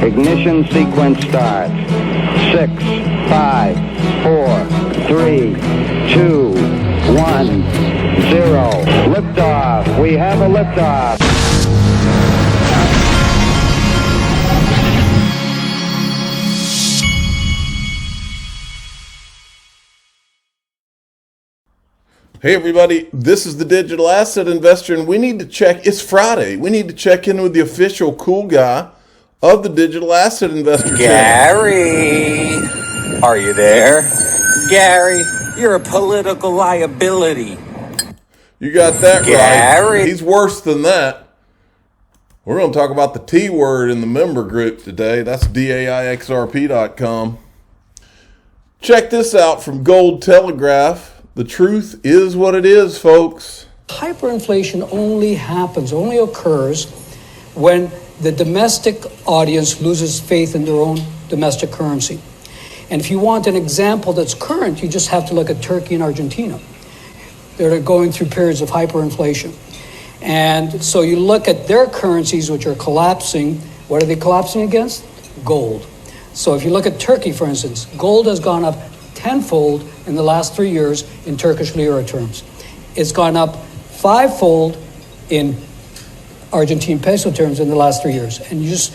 Ignition sequence starts. 6, 5, 4, 3, 2, 1, 0. Liftoff. We have a liftoff. Hey everybody, this is the Digital Asset Investor, and we need to check, it's Friday, we need to check in with the official cool guy of the Digital Asset Investor Gary, are you there? Gary, you're a political liability. You got that Gary. right. He's worse than that. We're going to talk about the T word in the member group today. That's DAIXRP.com. Check this out from Gold Telegraph. The truth is what it is, folks. Hyperinflation only occurs when the domestic audience loses faith in their own domestic currency. And if you want an example that's current, you just have to look at Turkey and Argentina. They're going through periods of hyperinflation. And so you look at their currencies, which are collapsing. What are they collapsing against? Gold. So if you look at Turkey, for instance, gold has gone up tenfold in the last 3 years in Turkish lira terms. It's gone up fivefold in Argentine peso terms in the last 3 years. And you're just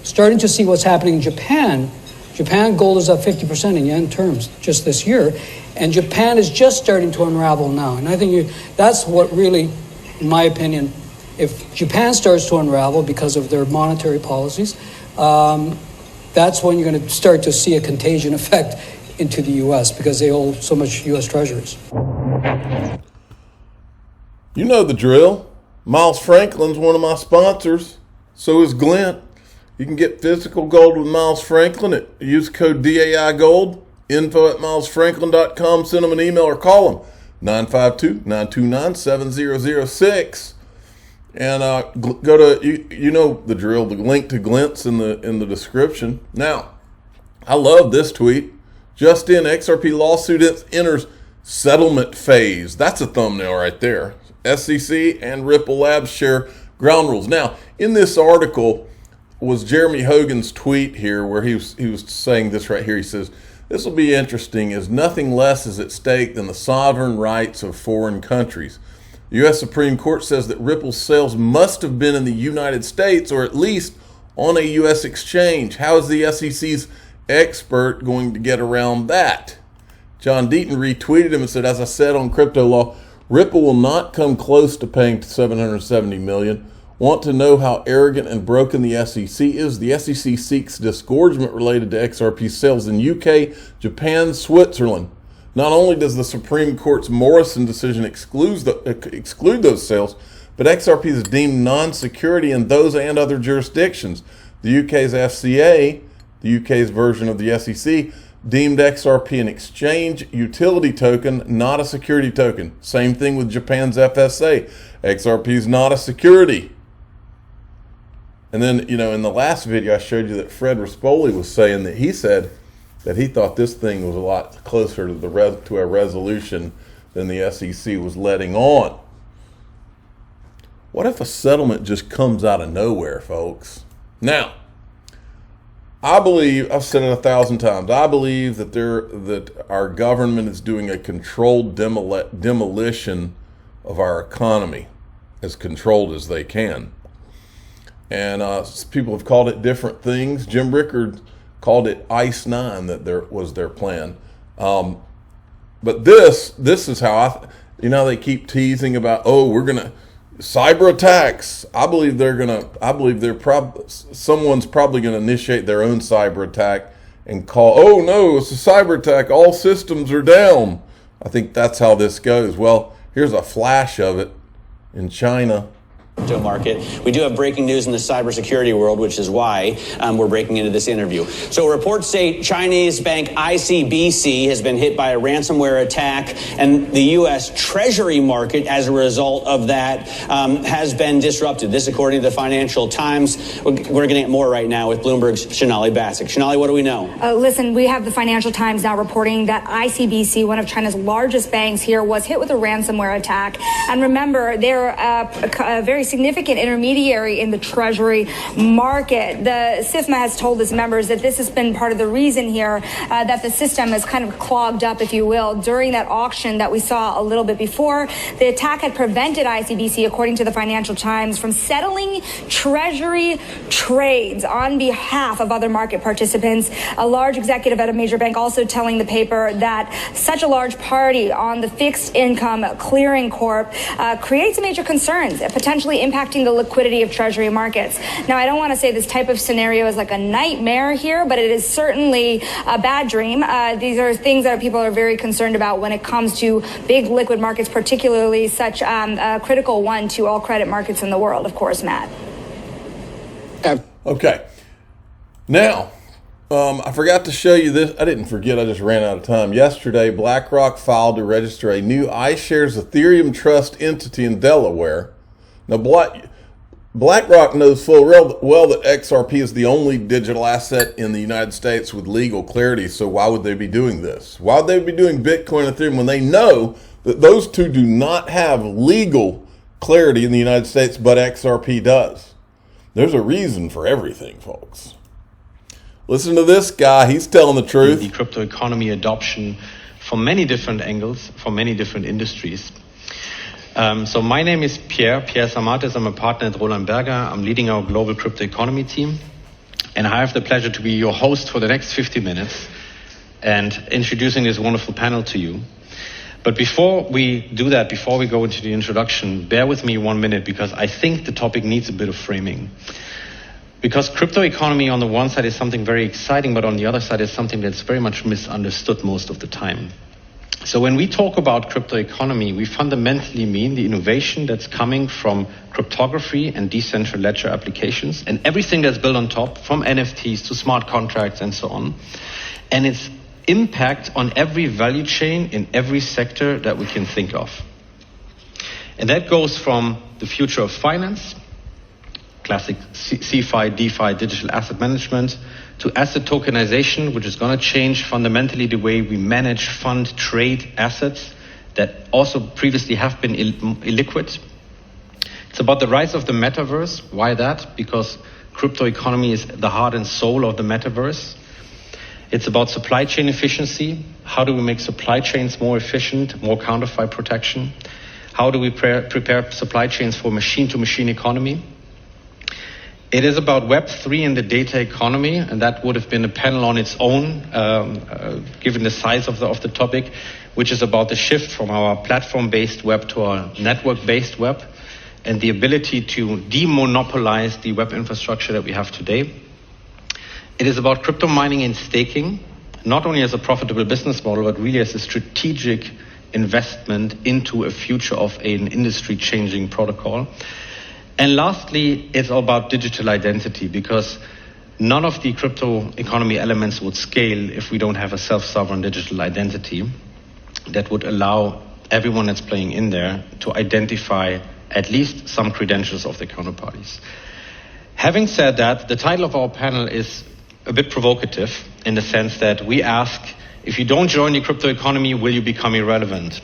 starting to see what's happening in Japan. Japan gold is up 50% in yen terms just this year. And Japan is just starting to unravel now. And I think that's what really, in my opinion, if Japan starts to unravel because of their monetary policies, that's when you're going to start to see a contagion effect into the U.S. because they hold so much U.S. treasuries. You know the drill. Miles Franklin's one of my sponsors. So is Glint. You can get physical gold with Miles Franklin. Use code DAIGOLD. info@milesfranklin.com. Send them an email or call them. 952-929-7006. And go to, you know the drill, the link to Glint's in the description. Now, I love this tweet. Just in, XRP lawsuit enters settlement phase. That's a thumbnail right there. SEC and Ripple Labs share ground rules. Now, in this article was Jeremy Hogan's tweet here where he was saying this right here. He says, this will be interesting as nothing less is at stake than the sovereign rights of foreign countries. The U.S. Supreme Court says that Ripple's sales must have been in the United States or at least on a U.S. exchange. How is the SEC's expert going to get around that? John Deaton retweeted him and said, as I said on Crypto Law, Ripple will not come close to paying $770 million. Want to know how arrogant and broken the SEC is? The SEC seeks disgorgement related to XRP sales in UK, Japan, Switzerland. Not only does the Supreme Court's Morrison decision exclude those sales, but XRP is deemed non-security in those and other jurisdictions. The UK's FCA, the UK's version of the SEC, deemed XRP an exchange utility token, not a security token. Same thing with Japan's FSA. XRP is not a security. And then, in the last video, I showed you that Fred Rispoli was saying that he said that he thought this thing was a lot closer to a resolution than the SEC was letting on. What if a settlement just comes out of nowhere, folks? Now, I believe, I've said it 1,000 times, I believe that our government is doing a controlled demolition of our economy, as controlled as they can. And people have called it different things. Jim Rickard called it Ice 9, that there was their plan. But this is how they keep teasing about, we're going to cyber attacks. I believe someone's probably going to initiate their own cyber attack and call, oh no, it's a cyber attack. All systems are down. I think that's how this goes. Well, here's a flash of it in China. Crypto market. We do have breaking news in the cybersecurity world, which is why we're breaking into this interview. So reports say Chinese bank ICBC has been hit by a ransomware attack, and the U.S. Treasury market, as a result of that, has been disrupted. This, according to the Financial Times. We're getting at more right now with Bloomberg's Shonali Bassick. Shonali, what do we know? Listen, we have the Financial Times now reporting that ICBC, one of China's largest banks here, was hit with a ransomware attack. And remember, they're a very significant intermediary in the Treasury market. The SIFMA has told its members that this has been part of the reason here that the system is kind of clogged up, if you will, during that auction that we saw a little bit before. The attack had prevented ICBC, according to the Financial Times, from settling Treasury trades on behalf of other market participants. A large executive at a major bank also telling the paper that such a large party on the fixed income clearing corp creates major concerns, potentially impacting the liquidity of Treasury markets. Now, I don't want to say this type of scenario is like a nightmare here, but it is certainly a bad dream. These are things that people are very concerned about when it comes to big liquid markets, particularly such a critical one to all credit markets in the world, of course, Matt. Okay. Now, I forgot to show you this. I didn't forget. I just ran out of time. Yesterday, BlackRock filed to register a new iShares Ethereum Trust entity in Delaware. Now, BlackRock knows full well that XRP is the only digital asset in the United States with legal clarity. So why would they be doing this? Why would they be doing Bitcoin and Ethereum when they know that those two do not have legal clarity in the United States, but XRP does? There's a reason for everything, folks. Listen to this guy. He's telling the truth. The crypto economy adoption from many different angles, from many different industries. So my name is Pierre Samates. I'm a partner at Roland Berger. I'm leading our global crypto economy team. And I have the pleasure to be your host for the next 50 minutes and introducing this wonderful panel to you. But before we do that, before we go into the introduction, bear with me 1 minute because I think the topic needs a bit of framing. Because crypto economy on the one side is something very exciting, but on the other side is something that's very much misunderstood most of the time. So when we talk about crypto economy, we fundamentally mean the innovation that's coming from cryptography and decentralized ledger applications and everything that's built on top, from NFTs to smart contracts and so on. And its impact on every value chain in every sector that we can think of. And that goes from the future of finance, classic CeFi, DeFi, digital asset management, to asset tokenization, which is going to change fundamentally the way we manage, fund, trade assets that also previously have been illiquid. It's about the rise of the metaverse. Why that? Because crypto economy is the heart and soul of the metaverse. It's about supply chain efficiency. How do we make supply chains more efficient, more counterfeit protection? How do we prepare supply chains for machine-to-machine economy? It is about Web3 and the data economy, and that would have been a panel on its own, given the size of the topic, which is about the shift from our platform-based web to our network-based web, and the ability to demonopolize the web infrastructure that we have today. It is about crypto mining and staking, not only as a profitable business model, but really as a strategic investment into a future of an industry-changing protocol. And lastly, it's all about digital identity, because none of the crypto economy elements would scale if we don't have a self-sovereign digital identity that would allow everyone that's playing in there to identify at least some credentials of the counterparties. Having said that, the title of our panel is a bit provocative in the sense that we ask, if you don't join the crypto economy, will you become irrelevant?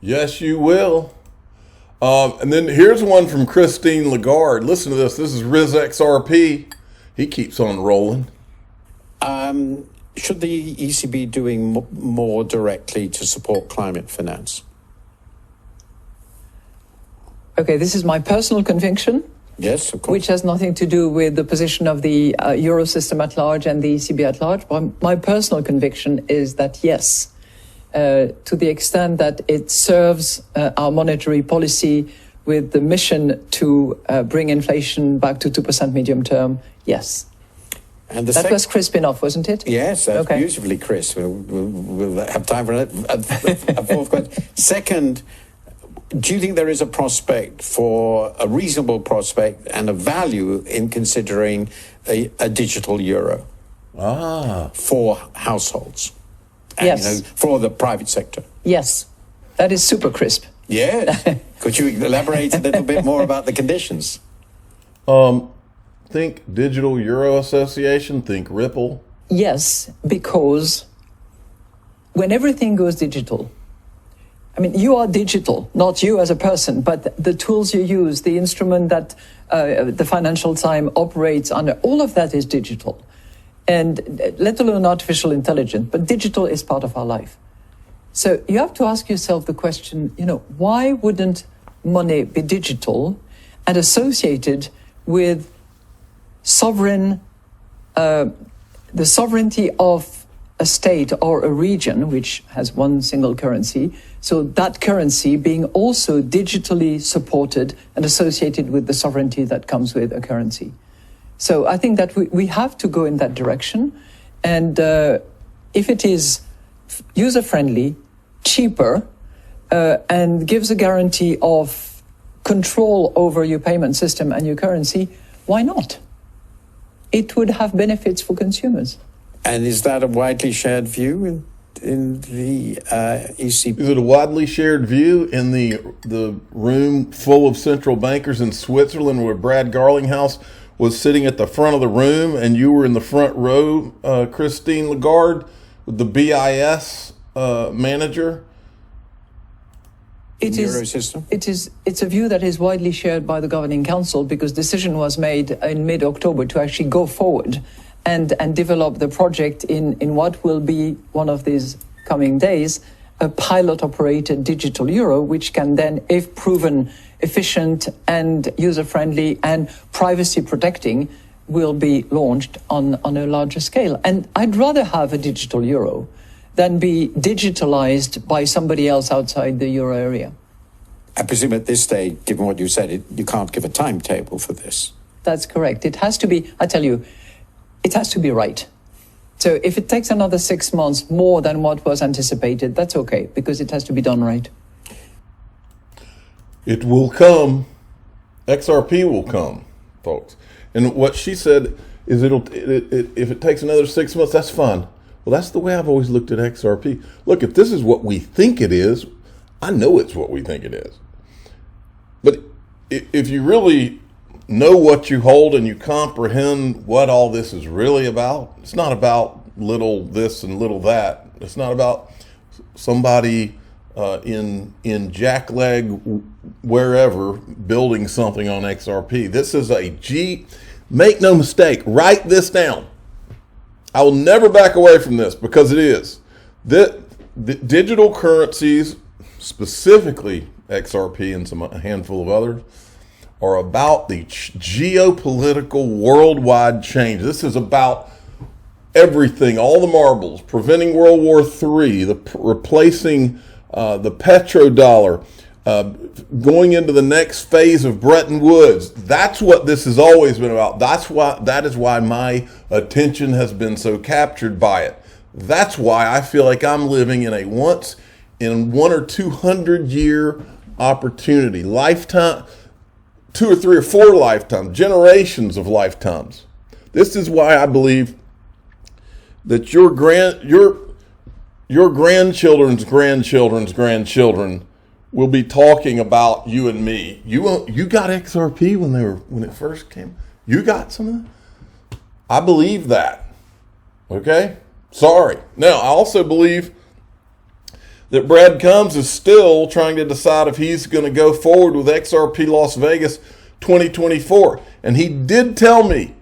Yes, you will. And then here's one from Christine Lagarde. Listen to this. This is Riz XRP. He keeps on rolling. Should the ECB doing more directly to support climate finance? Okay, this is my personal conviction. Yes, of course. Which has nothing to do with the position of the Euro system at large and the ECB at large. But my personal conviction is that yes, to the extent that it serves our monetary policy with the mission to bring inflation back to 2% medium term, yes. And that was crisp enough, wasn't it? Yes, that's okay. Beautifully crisp. We'll have time for a fourth question. Second, do you think there is a prospect for a reasonable prospect and a value in considering a digital euro for households? And, yes. For the private sector? Yes. That is super crisp. Yes. Could you elaborate a little bit more about the conditions? Think Digital Euro Association, think Ripple. Yes, because when everything goes digital, I mean, you are digital, not you as a person, but the tools you use, the instrument that the Financial Times operates under, all of that is digital. And let alone artificial intelligence, but digital is part of our life. So you have to ask yourself the question, why wouldn't money be digital and associated with sovereign, the sovereignty of a state or a region which has one single currency, so that currency being also digitally supported and associated with the sovereignty that comes with a currency. So I think that we have to go in that direction. And if it is user-friendly, cheaper, and gives a guarantee of control over your payment system and your currency, why not? It would have benefits for consumers. And is that a widely shared view in the ECB? Is it a widely shared view in the room full of central bankers in Switzerland where Brad Garlinghouse was sitting at the front of the room and you were in the front row, Christine Lagarde, with the BIS manager? It's a view that is widely shared by the Governing Council because decision was made in mid-October to actually go forward and develop the project in what will be one of these coming days, a pilot-operated digital euro, which can then, if proven efficient and user-friendly and privacy-protecting, will be launched on a larger scale. And I'd rather have a digital euro than be digitalized by somebody else outside the euro area. I presume at this stage, given what you said, you can't give a timetable for this. That's correct. It has to be, I tell you, it has to be right. So if it takes another 6 months more than what was anticipated, that's okay, because it has to be done right. It will come. XRP will come, folks. And what she said is if it takes another 6 months, that's fine. Well, that's the way I've always looked at XRP. Look, if this is what we think it is, I know it's what we think it is. But if you really know what you hold and you comprehend what all this is really about, it's not about little this and little that. It's not about somebody in jackleg wherever building something on XRP. This is make no mistake, write this down. I will never back away from this because it is. The digital currencies, specifically XRP and a handful of others, are about the geopolitical worldwide change. This is about everything, all the marbles, preventing World War III, replacing the petrodollar, going into the next phase of Bretton Woods. That's what this has always been about. That is why my attention has been so captured by it. That's why I feel like I'm living in a once in 100 or 200 year opportunity, lifetime, 2 or 3 or 4 lifetimes, generations of lifetimes. This is why I believe that your grandchildren's grandchildren's grandchildren will be talking about you and me. You got XRP when it first came. You got some of that? I believe that. Okay? Sorry. Now, I also believe that Brad Combs is still trying to decide if he's going to go forward with XRP Las Vegas 2024. And he did tell me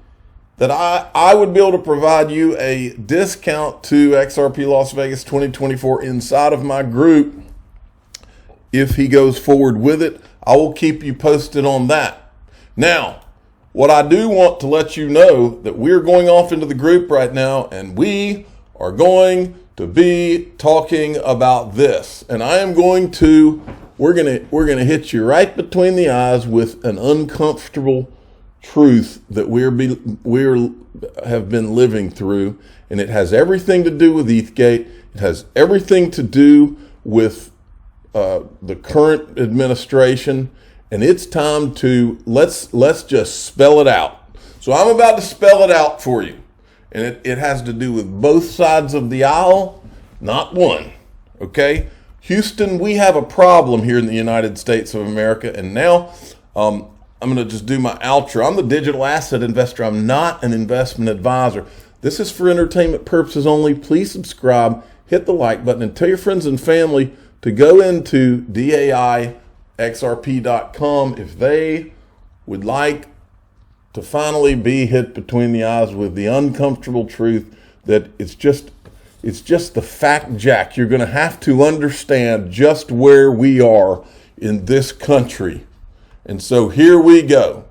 that I would be able to provide you a discount to XRP Las Vegas 2024 inside of my group if he goes forward with it. I will keep you posted on that. Now, what I do want to let you know that we're going off into the group right now and we are going to be talking about this. And we're going to hit you right between the eyes with an uncomfortable truth that we have been living through, and it has everything to do with ETHgate. It has everything to do with the current administration, and it's time to let's just spell it out. So I'm about to spell it out for you, and it has to do with both sides of the aisle, not one. Okay, Houston, we have a problem here in the United States of America, and now I'm going to just do my outro. I'm the digital asset investor. I'm not an investment advisor. This is for entertainment purposes only. Please subscribe, hit the like button, and tell your friends and family to to go into DAIXRP.com if they would like to finally be hit between the eyes with the uncomfortable truth that it's just the fact jack. You're going to have to understand just where we are in this country. And so here we go.